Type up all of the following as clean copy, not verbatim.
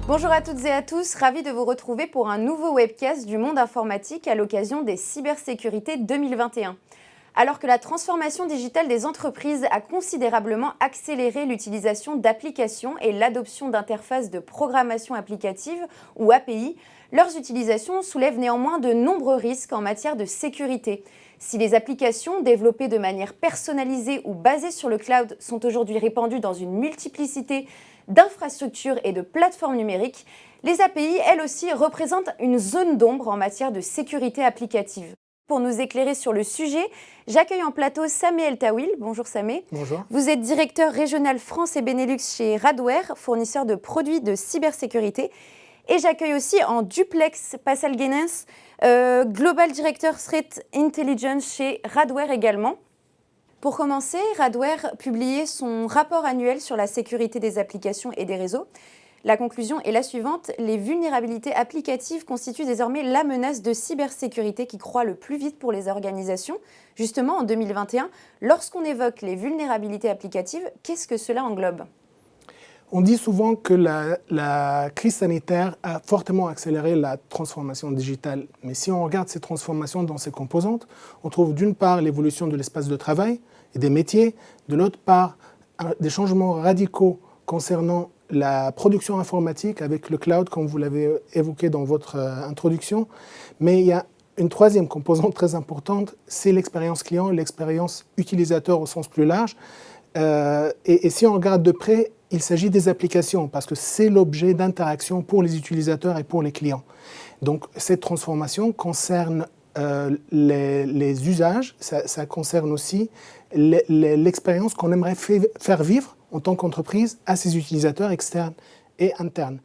Bonjour à toutes et à tous, ravi de vous retrouver pour un nouveau webcast du monde informatique à l'occasion des Cybersécurités 2021. Alors que la transformation digitale des entreprises a considérablement accéléré l'utilisation d'applications et l'adoption d'interfaces de programmation applicative ou API, leurs utilisations soulèvent néanmoins de nombreux risques en matière de sécurité. Si les applications développées de manière personnalisée ou basées sur le cloud sont aujourd'hui répandues dans une multiplicité d'infrastructures et de plateformes numériques, les API, elles aussi, représentent une zone d'ombre en matière de sécurité applicative. Pour nous éclairer sur le sujet, j'accueille en plateau Samé El Tawil. Bonjour Samé. Bonjour. Vous êtes directeur régional France et Benelux chez Radware, fournisseur de produits de cybersécurité. Et j'accueille aussi en duplex Pascal Guénens, Global Director Threat Intelligence chez Radware également. Pour commencer, Radware publiait son rapport annuel sur la sécurité des applications et des réseaux. La conclusion est la suivante: les vulnérabilités applicatives constituent désormais la menace de cybersécurité qui croît le plus vite pour les organisations. Justement, en 2021, lorsqu'on évoque les vulnérabilités applicatives, qu'est-ce que cela englobe ? On dit souvent que la crise sanitaire a fortement accéléré la transformation digitale. Mais si on regarde ces transformations dans ses composantes, on trouve d'une part l'évolution de l'espace de travail et des métiers, de l'autre part des changements radicaux concernant la production informatique avec le cloud, comme vous l'avez évoqué dans votre introduction. Mais il y a une troisième composante très importante, c'est l'expérience client, l'expérience utilisateur au sens plus large. Et si on regarde de près, il s'agit des applications parce que c'est l'objet d'interaction pour les utilisateurs et pour les clients. Donc cette transformation concerne les usages, ça concerne aussi l'expérience qu'on aimerait faire vivre en tant qu'entreprise à ses utilisateurs externes et internes.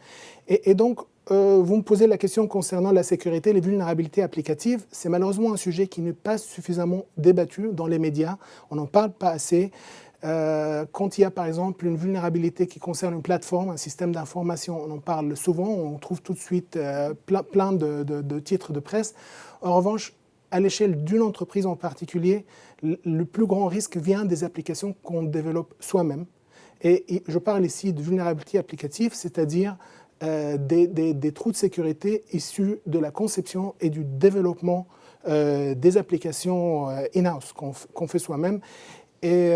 Et donc, vous me posez la question concernant la sécurité, les vulnérabilités applicatives. C'est malheureusement un sujet qui n'est pas suffisamment débattu dans les médias. On n'en parle pas assez. Quand il y a par exemple une vulnérabilité qui concerne une plateforme, un système d'information, on en parle souvent, on trouve tout de suite plein de titres de presse. En revanche, à l'échelle d'une entreprise en particulier, le plus grand risque vient des applications qu'on développe soi-même. Et je parle ici de vulnérabilité applicative, c'est-à-dire des trous de sécurité issus de la conception et du développement des applications in-house qu'on fait soi-même. Et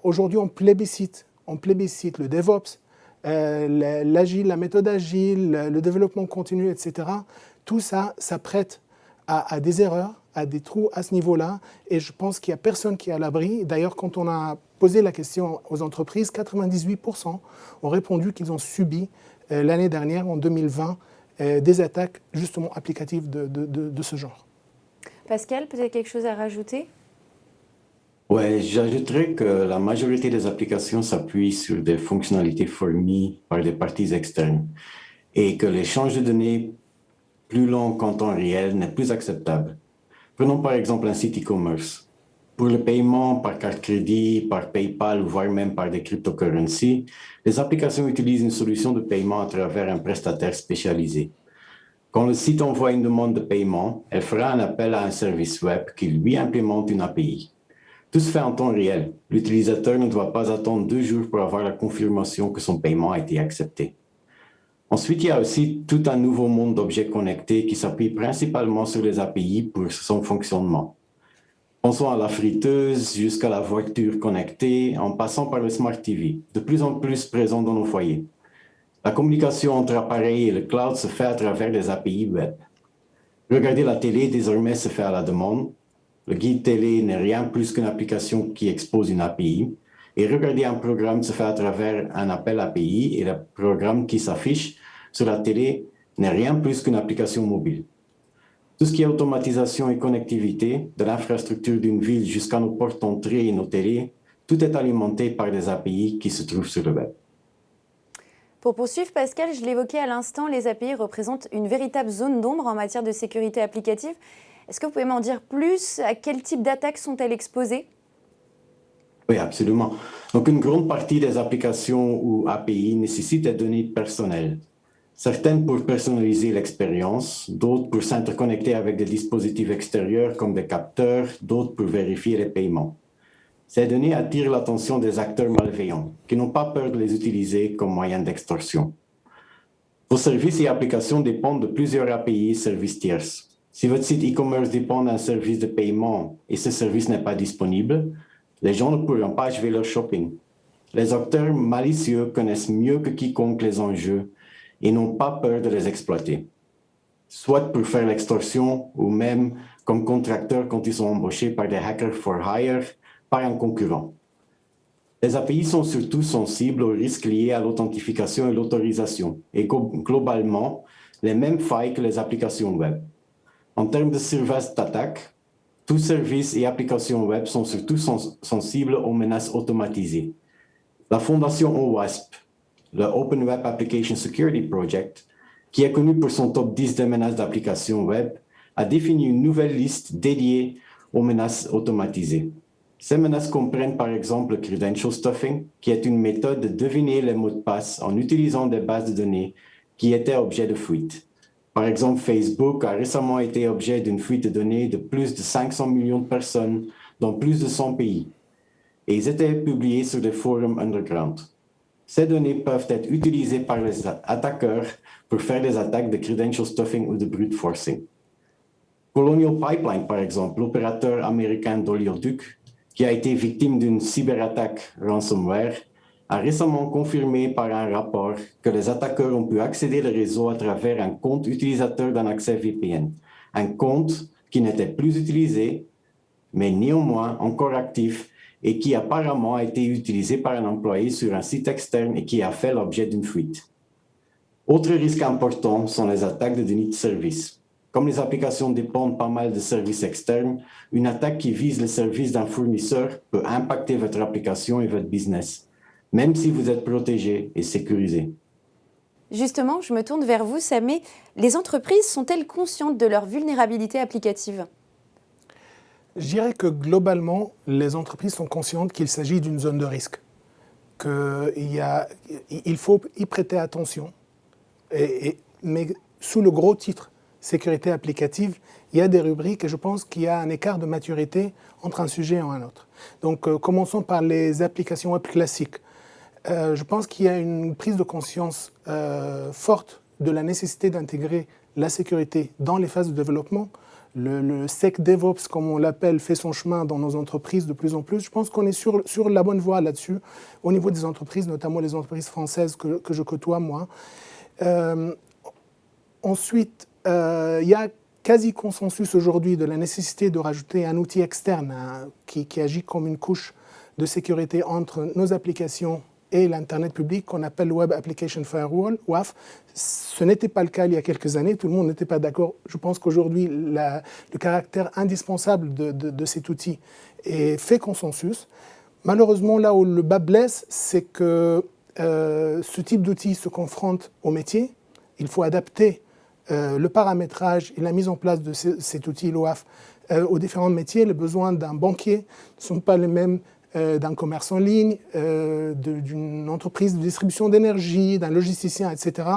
aujourd'hui, on plébiscite le DevOps, l'agile, la méthode agile, le développement continu, etc. Tout ça, ça prête à des erreurs, à des trous à ce niveau-là. Et je pense qu'il n'y a personne qui est à l'abri. D'ailleurs, quand on a posé la question aux entreprises, 98% ont répondu qu'ils ont subi l'année dernière, en 2020, des attaques justement applicatives de ce genre. Pascal, peut-être quelque chose à rajouter ? Ouais, j'ajouterais que la majorité des applications s'appuient sur des fonctionnalités fournies par des parties externes et que l'échange de données plus long qu'en temps réel n'est plus acceptable. Prenons par exemple un site e-commerce. Pour le paiement par carte crédit, par PayPal, voire même par des cryptocurrencies, les applications utilisent une solution de paiement à travers un prestataire spécialisé. Quand le site envoie une demande de paiement, elle fera un appel à un service web qui lui implémente une API. Tout se fait en temps réel. L'utilisateur ne doit pas attendre 2 jours pour avoir la confirmation que son paiement a été accepté. Ensuite, il y a aussi tout un nouveau monde d'objets connectés qui s'appuie principalement sur les API pour son fonctionnement. Pensons à la friteuse jusqu'à la voiture connectée, en passant par le Smart TV, de plus en plus présent dans nos foyers. La communication entre appareils et le cloud se fait à travers les API web. Regarder la télé désormais se fait à la demande. Le guide télé n'est rien plus qu'une application qui expose une API. Et regarder un programme se fait à travers un appel API et le programme qui s'affiche sur la télé n'est rien plus qu'une application mobile. Tout ce qui est automatisation et connectivité, de l'infrastructure d'une ville jusqu'à nos portes d'entrée et nos télés, tout est alimenté par des API qui se trouvent sur le web. Pour poursuivre, Pascal, je l'évoquais à l'instant, les API représentent une véritable zone d'ombre en matière de sécurité applicative. Est-ce que vous pouvez m'en dire plus ? À quel type d'attaques sont-elles exposées ? Oui, absolument. Donc, une grande partie des applications ou API nécessitent des données personnelles. Certaines pour personnaliser l'expérience, d'autres pour s'interconnecter avec des dispositifs extérieurs comme des capteurs, d'autres pour vérifier les paiements. Ces données attirent l'attention des acteurs malveillants qui n'ont pas peur de les utiliser comme moyen d'extorsion. Vos services et applications dépendent de plusieurs API et services tierces. Si votre site e-commerce dépend d'un service de paiement et ce service n'est pas disponible, les gens ne pourront pas achever leur shopping. Les acteurs malicieux connaissent mieux que quiconque les enjeux et n'ont pas peur de les exploiter, soit pour faire l'extorsion ou même comme contracteurs quand ils sont embauchés par des hackers for hire par un concurrent. Les API sont surtout sensibles aux risques liés à l'authentification et l'autorisation, et globalement, les mêmes failles que les applications web. En termes de surface d'attaque, tous services et applications web sont surtout sensibles aux menaces automatisées. La fondation OWASP, le Open Web Application Security Project, qui est connu pour son top 10 des menaces d'applications web, a défini une nouvelle liste dédiée aux menaces automatisées. Ces menaces comprennent par exemple le credential stuffing, qui est une méthode de deviner les mots de passe en utilisant des bases de données qui étaient objets de fuite. Par exemple, Facebook a récemment été objet d'une fuite de données de plus de 500 millions de personnes dans plus de 100 pays. Et ils étaient publiés sur des forums underground. Ces données peuvent être utilisées par les attaqueurs pour faire des attaques de credential stuffing ou de brute forcing. Colonial Pipeline, par exemple, l'opérateur américain d'oléoduc, qui a été victime d'une cyberattaque ransomware, a récemment confirmé par un rapport que les attaqueurs ont pu accéder au réseau à travers un compte utilisateur d'un accès VPN. Un compte qui n'était plus utilisé, mais néanmoins encore actif et qui apparemment a été utilisé par un employé sur un site externe et qui a fait l'objet d'une fuite. Autre risque important sont les attaques de déni de service. Comme les applications dépendent pas mal de services externes, une attaque qui vise le service d'un fournisseur peut impacter votre application et votre business, même si vous êtes protégé et sécurisé. Justement, je me tourne vers vous, Samé. Les entreprises sont-elles conscientes de leur vulnérabilité applicative ? Je dirais que globalement, les entreprises sont conscientes qu'il s'agit d'une zone de risque, qu'il faut y prêter attention. Mais sous le gros titre sécurité applicative, il y a des rubriques et je pense qu'il y a un écart de maturité entre un sujet et un autre. Donc commençons par les applications web classiques. Je pense qu'il y a une prise de conscience forte de la nécessité d'intégrer la sécurité dans les phases de développement. Le SecDevOps, comme on l'appelle, fait son chemin dans nos entreprises de plus en plus. Je pense qu'on est sur la bonne voie là-dessus, au niveau des entreprises, notamment les entreprises françaises que je côtoie, moi. Ensuite, il y a quasi consensus aujourd'hui de la nécessité de rajouter un outil externe qui agit comme une couche de sécurité entre nos applications et l'Internet public qu'on appelle Web Application Firewall, WAF. Ce n'était pas le cas il y a quelques années, tout le monde n'était pas d'accord. Je pense qu'aujourd'hui, le caractère indispensable de cet outil fait consensus. Malheureusement, là où le bas blesse, c'est que ce type d'outil se confronte au métier. Il faut adapter le paramétrage et la mise en place de cet outil LOAF aux différents métiers. Les besoins d'un banquier ne sont pas les mêmes d'un commerce en ligne, d'une entreprise de distribution d'énergie, d'un logisticien, etc.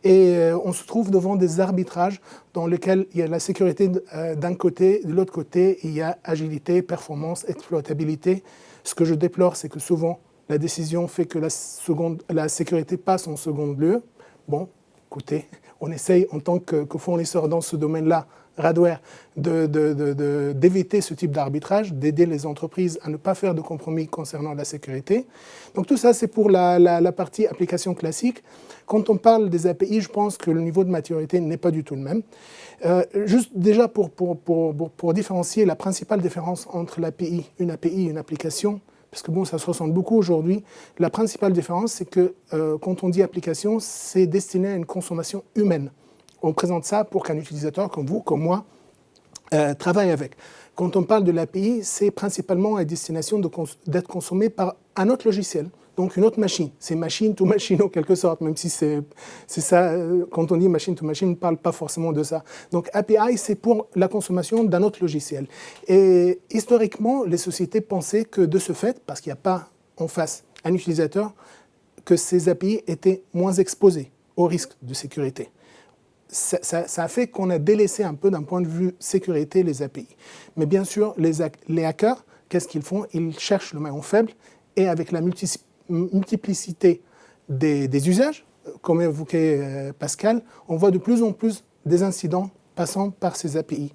Et on se trouve devant des arbitrages dans lesquels il y a la sécurité d'un côté, de l'autre côté, il y a agilité, performance, exploitabilité. Ce que je déplore, c'est que souvent, la décision fait que la sécurité passe en second lieu. Bon, écoutez, on essaye en tant que fournisseur dans ce domaine-là, Radware, d'éviter ce type d'arbitrage, d'aider les entreprises à ne pas faire de compromis concernant la sécurité. Donc tout ça, c'est pour la partie application classique. Quand on parle des API, je pense que le niveau de maturité n'est pas du tout le même. Juste déjà pour différencier, la principale différence entre une API et une application, parce que bon, ça se ressemble beaucoup aujourd'hui, la principale différence, c'est que quand on dit application, c'est destiné à une consommation humaine. On présente ça pour qu'un utilisateur comme vous, comme moi, travaille avec. Quand on parle de l'API, c'est principalement à destination d'être consommé par un autre logiciel, donc une autre machine. C'est machine to machine en quelque sorte, même si c'est ça, quand on dit machine to machine, on ne parle pas forcément de ça. Donc API, c'est pour la consommation d'un autre logiciel. Et historiquement, les sociétés pensaient que de ce fait, parce qu'il n'y a pas en face un utilisateur, que ces API étaient moins exposés au risque de sécurité. Ça a fait qu'on a délaissé un peu d'un point de vue sécurité les API. Mais bien sûr, les hackers, qu'est-ce qu'ils font ? Ils cherchent le maillon faible et avec la multiplicité des usages, comme évoquait Pascal, on voit de plus en plus des incidents passant par ces API.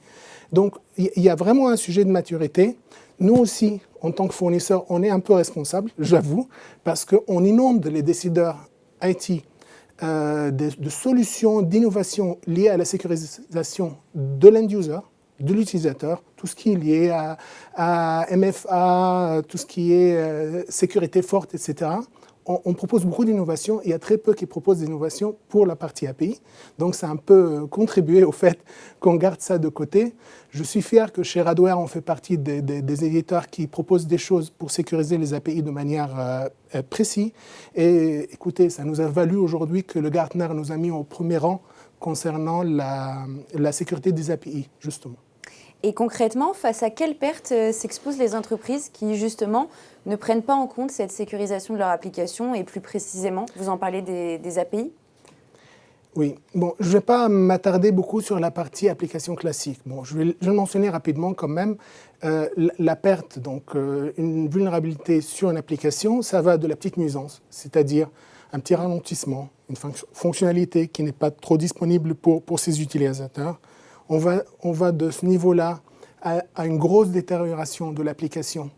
Donc, il y a vraiment un sujet de maturité. Nous aussi, en tant que fournisseurs, on est un peu responsables, j'avoue, parce qu'on inonde les décideurs IT de solutions, d'innovations liées à la sécurisation de l'end-user, de l'utilisateur, tout ce qui est lié à MFA, tout ce qui est sécurité forte, etc. On propose beaucoup d'innovations. Il y a très peu qui proposent des innovations pour la partie API. Donc, ça a un peu contribué au fait qu'on garde ça de côté. Je suis fier que chez Radware, on fait partie des éditeurs qui proposent des choses pour sécuriser les API de manière précise. Et écoutez, ça nous a valu aujourd'hui que le Gartner nous a mis au premier rang concernant la sécurité des API, justement. Et concrètement, face à quelles pertes s'exposent les entreprises qui, justement, ne prennent pas en compte cette sécurisation de leur application et plus précisément, vous en parlez des API ? Oui, bon, je ne vais pas m'attarder beaucoup sur la partie application classique. Bon, je vais le mentionner rapidement quand même. La perte, donc une vulnérabilité sur une application, ça va de la petite nuisance, c'est-à-dire un petit ralentissement, une fonctionnalité qui n'est pas trop disponible pour ses utilisateurs. On va de ce niveau-là à une grosse détérioration de l'application.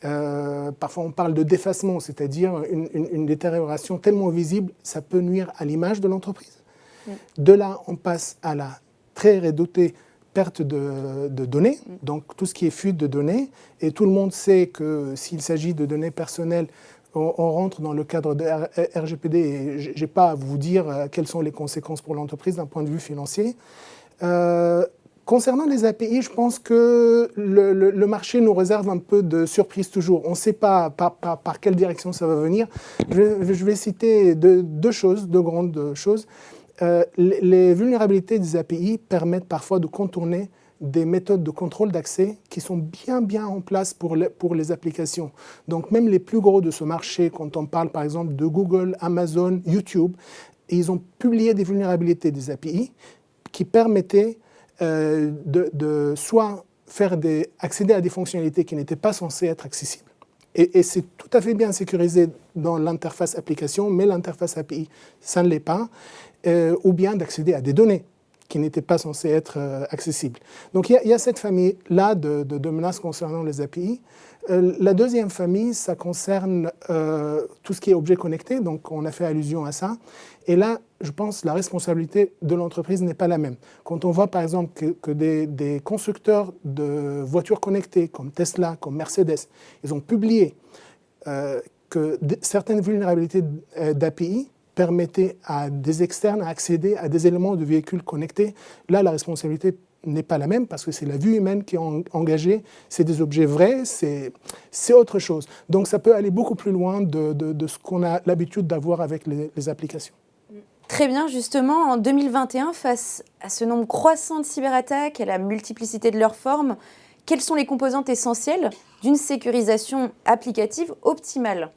Parfois, on parle de défacement, c'est-à-dire une détérioration tellement visible, ça peut nuire à l'image de l'entreprise. De là, on passe à la très redoutée perte de données, donc tout ce qui est fuite de données. Et tout le monde sait que s'il s'agit de données personnelles, on rentre dans le cadre de RGPD et je n'ai pas à vous dire quelles sont les conséquences pour l'entreprise d'un point de vue financier. Concernant les API, je pense que le marché nous réserve un peu de surprise toujours. On ne sait pas par quelle direction ça va venir. Je vais citer deux grandes choses. Les vulnérabilités des API permettent parfois de contourner des méthodes de contrôle d'accès qui sont bien en place pour les applications. Donc même les plus gros de ce marché, quand on parle par exemple de Google, Amazon, YouTube, ils ont publié des vulnérabilités des API qui permettaient de soit accéder à des fonctionnalités qui n'étaient pas censées être accessibles. Et c'est tout à fait bien sécurisé dans l'interface application, mais l'interface API, ça ne l'est pas. Ou bien d'accéder à des données qui n'étaient pas censées être accessibles. Donc il y a cette famille-là de menaces concernant les API. La deuxième famille, ça concerne tout ce qui est objet connecté, donc on a fait allusion à ça. Et là, je pense que la responsabilité de l'entreprise n'est pas la même. Quand on voit par exemple que des constructeurs de voitures connectées, comme Tesla, comme Mercedes, ils ont publié que certaines vulnérabilités d'API permettaient à des externes à accéder à des éléments de véhicules connectés. Là, la responsabilité n'est pas la même parce que c'est la vue humaine qui est engagée, c'est des objets vrais, c'est autre chose. Donc ça peut aller beaucoup plus loin de ce qu'on a l'habitude d'avoir avec les applications. Très bien, justement, en 2021, face à ce nombre croissant de cyberattaques, à la multiplicité de leurs formes, quelles sont les composantes essentielles d'une sécurisation applicative optimale ?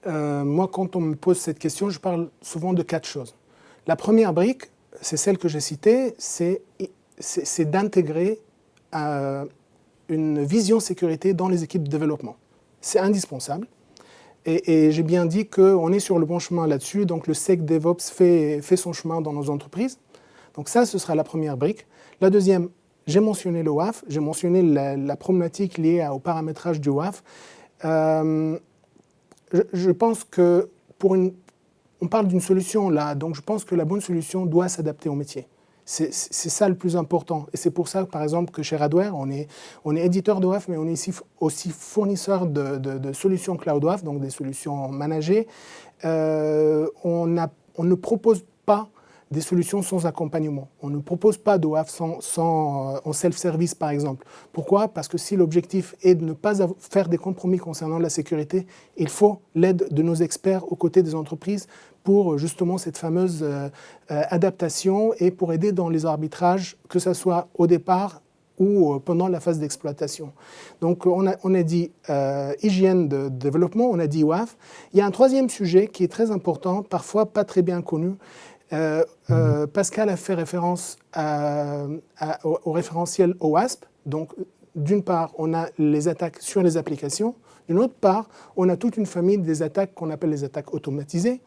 Moi, quand on me pose cette question, je parle souvent de 4 choses. La première brique, c'est celle que j'ai citée, c'est d'intégrer une vision sécurité dans les équipes de développement. C'est indispensable. Et j'ai bien dit qu'on est sur le bon chemin là-dessus. Donc le SecDevOps fait son chemin dans nos entreprises. Donc ça, ce sera la première brique. La deuxième, j'ai mentionné le WAF, j'ai mentionné la problématique liée au paramétrage du WAF. Je pense que on parle d'une solution là, donc je pense que la bonne solution doit s'adapter au métier. C'est ça le plus important. Et c'est pour ça, par exemple, que chez Radware, on est éditeur de WAF, mais on est aussi fournisseur de solutions cloud WAF, donc des solutions managées. On ne propose pas des solutions sans accompagnement. On ne propose pas de WAF en self-service, par exemple. Pourquoi ? Parce que si l'objectif est de ne pas faire des compromis concernant la sécurité, il faut l'aide de nos experts aux côtés des entreprises pour justement cette fameuse adaptation et pour aider dans les arbitrages, que ce soit au départ ou pendant la phase d'exploitation. Donc on a dit hygiène de développement, on a dit WAF. Il y a un troisième sujet qui est très important, parfois pas très bien connu. Pascal a fait référence au référentiel OWASP. Donc, d'une part, on a les attaques sur les applications. D'une autre part, on a toute une famille des attaques qu'on appelle les attaques automatisées.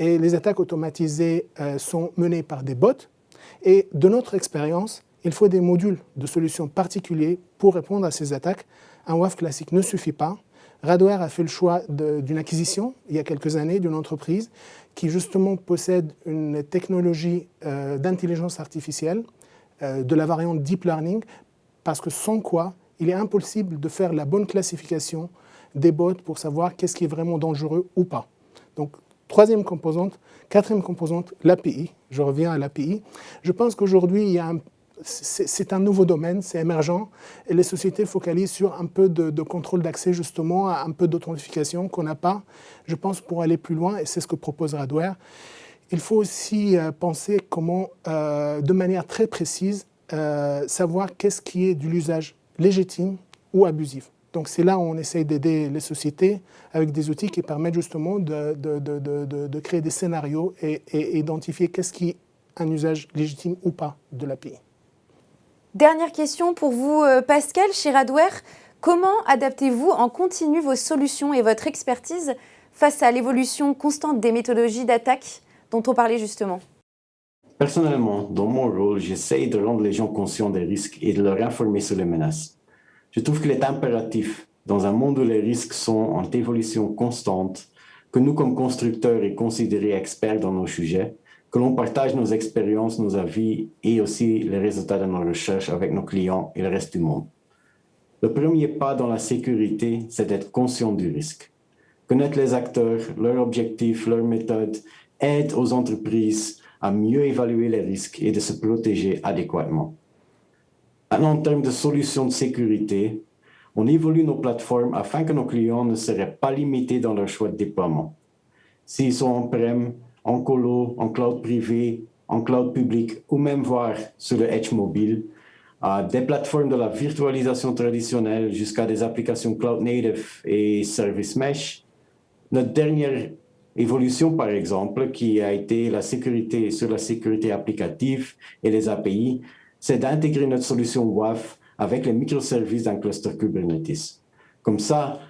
et les attaques automatisées sont menées par des bots. Et de notre expérience, il faut des modules de solutions particuliers pour répondre à ces attaques. Un WAF classique ne suffit pas. Radware a fait le choix d'une acquisition il y a quelques années d'une entreprise qui justement possède une technologie d'intelligence artificielle de la variante Deep Learning, parce que sans quoi il est impossible de faire la bonne classification des bots pour savoir qu'est-ce qui est vraiment dangereux ou pas. Donc, troisième composante. Quatrième composante, l'API. Je reviens à l'API. Je pense qu'aujourd'hui, c'est un nouveau domaine, c'est émergent, et les sociétés focalisent sur un peu de contrôle d'accès, justement, un peu d'authentification qu'on n'a pas, je pense, pour aller plus loin, et c'est ce que propose Radware. Il faut aussi penser comment, de manière très précise, savoir qu'est-ce qui est de l'usage légitime ou abusif. Donc c'est là où on essaye d'aider les sociétés avec des outils qui permettent justement de créer des scénarios et identifier qu'est-ce qui est un usage légitime ou pas de l'API. Dernière question pour vous, Pascal, chez Radware. Comment adaptez-vous en continu vos solutions et votre expertise face à l'évolution constante des méthodologies d'attaque dont on parlait justement? Personnellement, dans mon rôle, j'essaye de rendre les gens conscients des risques et de leur informer sur les menaces. Je trouve qu'il est impératif, dans un monde où les risques sont en évolution constante, que nous, comme constructeurs et considérés experts dans nos sujets, que l'on partage nos expériences, nos avis et aussi les résultats de nos recherches avec nos clients et le reste du monde. Le premier pas dans la sécurité, c'est d'être conscient du risque. Connaître les acteurs, leurs objectifs, leurs méthodes, aide aux entreprises à mieux évaluer les risques et de se protéger adéquatement. Maintenant, en termes de solutions de sécurité, on évolue nos plateformes afin que nos clients ne seraient pas limités dans leur choix de déploiement. S'ils sont on-prem, en colo, en cloud privé, en cloud public ou même voire sur le edge mobile, des plateformes de la virtualisation traditionnelle jusqu'à des applications cloud native et service mesh. Notre dernière évolution, par exemple, qui a été la sécurité sur la sécurité applicative et les API, c'est d'intégrer notre solution WAF avec les microservices d'un cluster Kubernetes. Comme ça,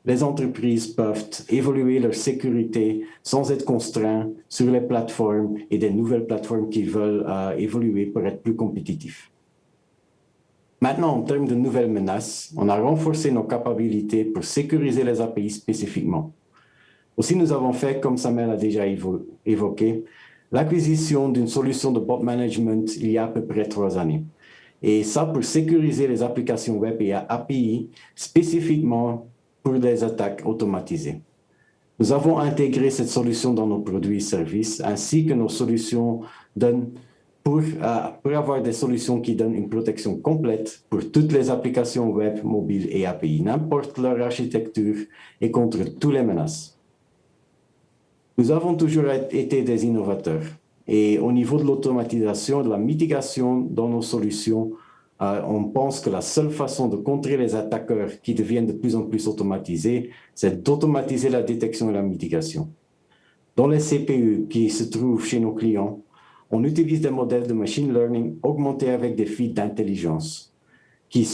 les entreprises peuvent évoluer leur sécurité sans être contraints sur les plateformes et des nouvelles plateformes qui veulent évoluer pour être plus compétitifs. Maintenant, en termes de nouvelles menaces, on a renforcé nos capacités pour sécuriser les API spécifiquement. Aussi, nous avons fait, comme Samuel a déjà évoqué, l'acquisition d'une solution de bot management il y a à peu près 3 années. Et ça pour sécuriser les applications web et API spécifiquement pour les attaques automatisées. Nous avons intégré cette solution dans nos produits et services, ainsi que nos solutions donnent pour avoir des solutions qui donnent une protection complète pour toutes les applications web, mobiles et API, n'importe leur architecture et contre toutes les menaces. Nous avons toujours été des innovateurs et au niveau de l'automatisation, de la mitigation dans nos solutions, on pense que la seule façon de contrer les attaqueurs qui deviennent de plus en plus automatisés, c'est d'automatiser la détection et la mitigation. Dans les CPU qui se trouvent chez nos clients, on utilise des modèles de machine learning augmentés avec des feeds d'intelligence qui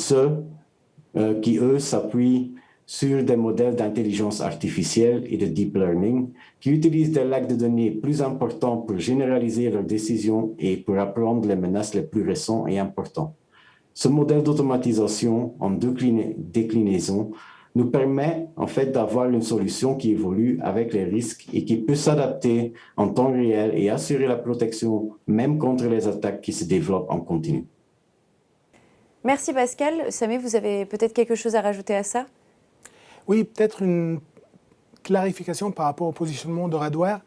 eux s'appuient sur des modèles d'intelligence artificielle et de deep learning qui utilisent des lacs de données plus importants pour généraliser leurs décisions et pour apprendre les menaces les plus récentes et importantes. Ce modèle d'automatisation en déclinaison nous permet en fait d'avoir une solution qui évolue avec les risques et qui peut s'adapter en temps réel et assurer la protection même contre les attaques qui se développent en continu. Merci Pascal. Samé, vous avez peut-être quelque chose à rajouter à ça? Oui, peut-être une clarification par rapport au positionnement de Radware.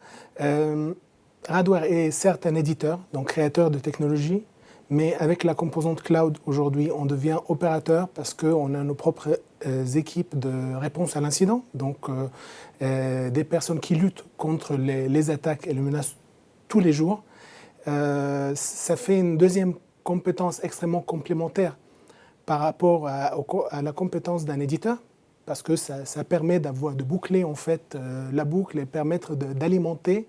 Radware est certes un éditeur, donc créateur de technologies, mais avec la composante cloud aujourd'hui, on devient opérateur parce qu'on a nos propres équipes de réponse à l'incident, donc des personnes qui luttent contre les attaques et les menaces tous les jours. Ça fait une deuxième compétence extrêmement complémentaire par rapport à la compétence d'un éditeur. parce que ça permet de boucler en fait la boucle et permettre d'alimenter.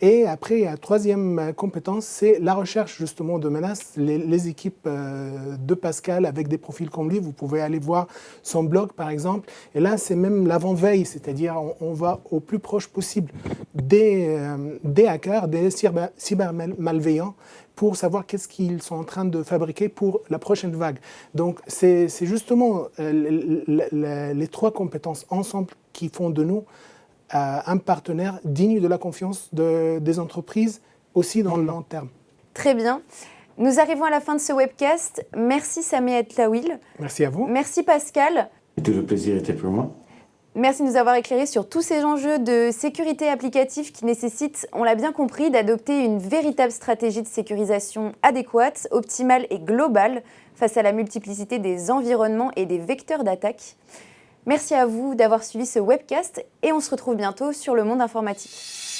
Et après, il y a la troisième compétence, c'est la recherche justement de menaces. Les équipes de Pascal avec des profils comme lui, vous pouvez aller voir son blog par exemple. Et là, c'est même l'avant-veille, c'est-à-dire on va au plus proche possible des hackers, des cybermalveillants, pour savoir qu'est-ce qu'ils sont en train de fabriquer pour la prochaine vague. Donc c'est justement les trois compétences ensemble qui font de nous un partenaire digne de la confiance des entreprises, aussi dans le long terme. Très bien. Nous arrivons à la fin de ce webcast. Merci Saméhat Tawil. Merci à vous. Merci Pascal. Et tout le plaisir était pour moi. Merci de nous avoir éclairé sur tous ces enjeux de sécurité applicative qui nécessitent, on l'a bien compris, d'adopter une véritable stratégie de sécurisation adéquate, optimale et globale face à la multiplicité des environnements et des vecteurs d'attaque. Merci à vous d'avoir suivi ce webcast et on se retrouve bientôt sur Le Monde Informatique.